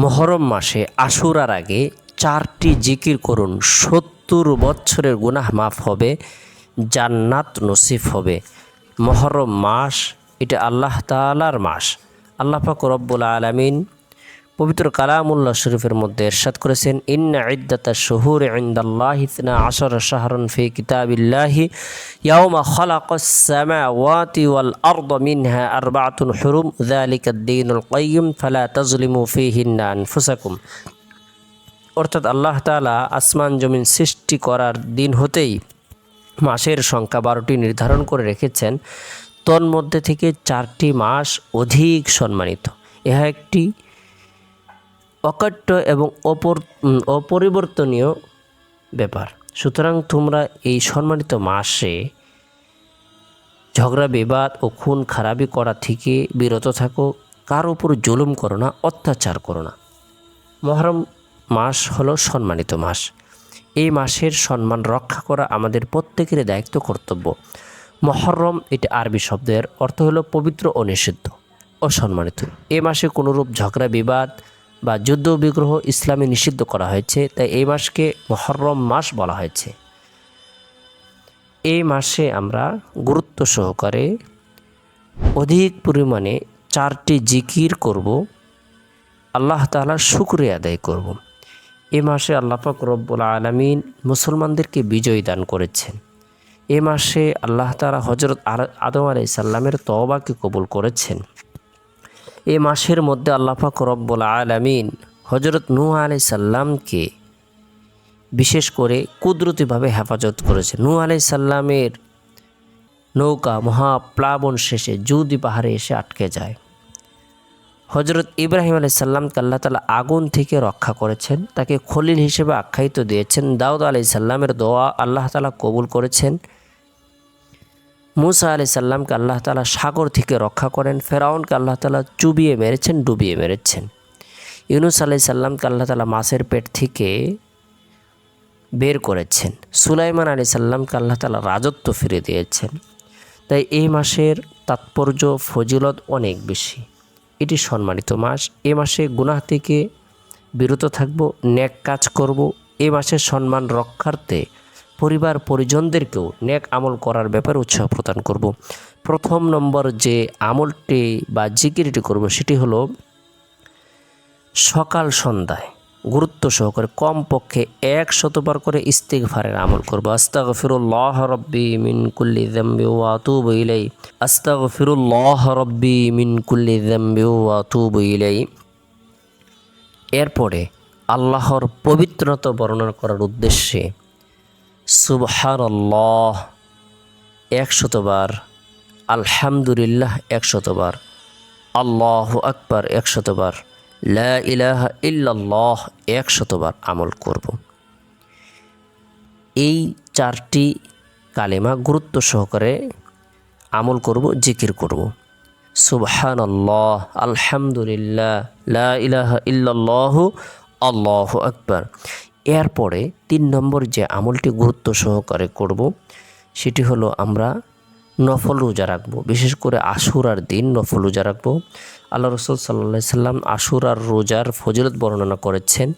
মুহররম মাসে আশুরার আগে 4টি জিকির করুন। 70 বছরের গুনাহ মাফ হবে, জান্নাত নসিব হবে। মুহররম মাস এটা আল্লাহ তাআলার মাস। আল্লাহ পাক রব্বুল আলামিন পবিত্র কালামুল্লাহ শরীফের মধ্যে ইরশাদ করেছেন, ইন্না ইদ্দাতাশ শুহুরি ইনদাল্লাহি 12 শাহরান ফি কিতাবিল্লাহি ইয়াওমা খালাকাস সামাওয়াতি ওয়াল আরদা মিনহা আরবাআতুন হুরুম যালিকাদ-দীনুল কাইয়্যিম ফালা তাজলিমু ফীহিন্না আনফুসাকুম। অর্থাৎ আল্লাহ তাআলা আসমান জমিন সৃষ্টি করার দিন হতেই মাসের সংখ্যা 12টি নির্ধারণ করে রেখেছেন। তন্মধ্যে থেকে 4টি মাস অধিক সম্মানিত। ইহা একটি অকাট্য এবং অপরিবর্তনীয় ব্যাপার। সুতরাং তোমরা এই সম্মানিত মাসে ঝগড়া বিবাদ ও খুন খারাপি করা থেকে বিরত থাকো, কার উপর জুলুম করো না, অত্যাচার করো না। মুহররম মাস হলো সম্মানিত মাস। এই মাসের সম্মান রক্ষা করা আমাদের প্রত্যেকের দায়িত্ব, কর্তব্য। মুহররম এটা আরবি শব্দের অর্থ হলো পবিত্র ও নিষিদ্ধ, অসম্মানিত। এই মাসে কোনোরূপ ঝগড়া বিবাদ বা যুদ্ধ বিগ্রহ ইসলামে নিষিদ্ধ করা হয়েছে, তাই এই মাসকে মুহররম মাস বলা হয়েছে। এই মাসে আমরা গুরুত্ব সহকারে অধিক পরিমাণে 4টি জিকির করব, আল্লাহ তাআলার শুকরিয়া আদায় করব। এই মাসে আল্লাহ পাক রব্বুল আলামিন মুসলমানদেরকে বিজয় দান করেছেন। এই মাসে আল্লাহ তাআলা হযরত আদম আলাইহিস সালামের তওবাকে কবুল করেছেন। এই মাসের মধ্যে আল্লাহ পাক রব্বুল আলামিন হযরত নূহ আলাইহিস সালামকে বিশেষ করে কুদরতিভাবে হেফাজত করেছেন। নূহ আলাইহিস সালামের নৌকা মহাপ্লাবন শেষে জুদি পাহাড়ে এসে আটকে যায়। হযরত ইব্রাহিম আলাইহিস সালামকে আল্লাহ তাআলা আগুন থেকে রক্ষা করেছেন, তাকে খলিল হিসেবে আখ্যায়িত দিয়েছেন। দাউদ আলাইহিস সালামের দোয়া আল্লাহ তাআলা কবুল করেছেন। মূসা আলাইহিস সালামকে আল্লাহ তাআলা সাগর থেকে রক্ষা করেন। ফেরাউনকে আল্লাহ তাআলা চুবিয়ে মেরেছেন, ডুবিয়ে মেরেছেন। ইউনূস আলাইহিস সালামকে আল্লাহ তাআলা মাছের পেট থেকে বের করেছেন। সুলাইমান আলাইহিস সালামকে আল্লাহ তাআলা রাজত্ব ফিরে দিয়েছেন। তাই এই মাসের তাৎপর্য, ফজিলত অনেক বেশি। এটি সম্মানিত মাস। এই মাসে গুনাহ থেকে বিরত থাকব, নেক কাজ করব। এই মাসের সম্মান রক্ষার্থে পরিবার পরিজনদেরকেও নেক আমল করার ব্যাপারে উৎসাহ প্রদান করব। প্রথম নম্বর যে আমলটি বা জিকিরটি করব সেটি হলো সকাল সন্ধ্যায় গুরুত্ব সহকারে কমপক্ষে 100 বার করে ইস্তিগফারের আমল করব। আস্তাগফিরুল্লাহ রাব্বি মিন কুল্লি যামবি ওয়া আতুবু ইলাই, আস্তাগফিরুল্লাহ রাব্বি মিন কুল্লি যামবি ওয়া আতুবু ইলাই। এরপরে আল্লাহর পবিত্রতা বর্ণনা করার উদ্দেশ্যে সুবহানাল্লাহ 100 বার, আলহামদুলিল্লাহ 100 বার, আল্লাহু আকবার 100 বার, লা ইলাহা ইল্লাল্লাহ 100 বার আমল করব। এই 4টি কালেমা গুরুত্ব সহকারে আমল করব, জিকির করব। সুবহানাল্লাহ, আলহামদুলিল্লাহ, লা ইলাহা ইল্লাল্লাহ, আল্লাহু আকবার। এরপরে 3 নম্বর যে আমলটি গুরুত্ব সহকারে করব সেটি হলো আমরা নফল রোজা রাখব। বিশেষ করে আশুরার দিন নফল রোজা রাখব। আল্লাহ রাসূল সাল্লাল্লাহু আলাইহি সাল্লাম আশুরার রোজার ফজিলত বর্ণনা করেছেন।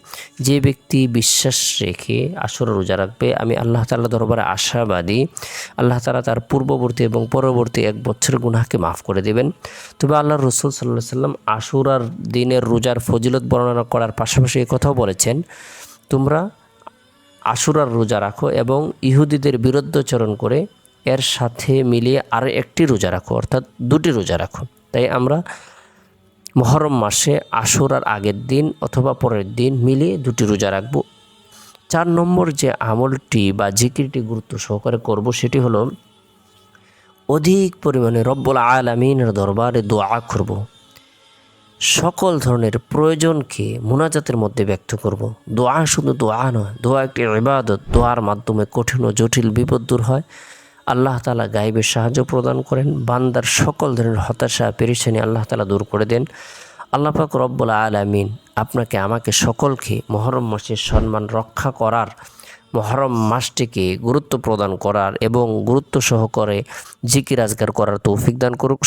যে ব্যক্তি বিশ্বাস রেখে আশুরার রোজা রাখবে, আমি আল্লাহ তাআলার দরবারে আশাবাদী, আল্লাহ তাআলা তার পূর্ববর্তী এবং পরবর্তী 1 বছরের গুনাহকে মাফ করে দেবেন। তবে আল্লাহ রাসূল সাল্লাল্লাহু আলাইহি সাল্লাম আশুরার দিনের রোজার ফজিলত বর্ণনা করার পাশাপাশি এই কথাও বলেছেন, তোমরা আশুরার রোজা রাখো এবং ইহুদিদের বিরুদ্ধাচরণ করে এর সাথে মিলিয়ে আর একটি রোজা রাখো, অর্থাৎ 2টি রোজা রাখো। তাই আমরা মুহররম মাসে আশুরার আগের দিন অথবা পরের দিন মিলিয়ে 2টি রোজা রাখব। 4 নম্বর যে আমলটি বা জিকিরটি গুরুত্ব সহকারে করব সেটি হলো অধিক পরিমাণে রব্বুল আলামিনের দরবারে দোয়া করব। সকল ধরনের প্রয়োজনকে মুনাজাতের মধ্যে ব্যক্ত করব। দোয়া শুধু দোয়া নয়, দোয়া একটি ইবাদত। দোয়ার মাধ্যমে কঠিন ও জটিল বিপদ দূর হয়। আল্লাহ তাআলা গায়েবে সাহায্য প্রদান করেন। বান্দার সকল ধরনের হতাশা পেরেশানি আল্লাহ তাআলা দূর করে দেন। আল্লাহ পাক রব্বুল আলামিন আপনাকে আমাকে সকলকে মুহররম মাসের সম্মান রক্ষা করার, মুহররম মাসটিকে গুরুত্ব প্রদান করার এবং গুরুত্ব সহকারে জিকির আজকার করার তৌফিক দান করুক।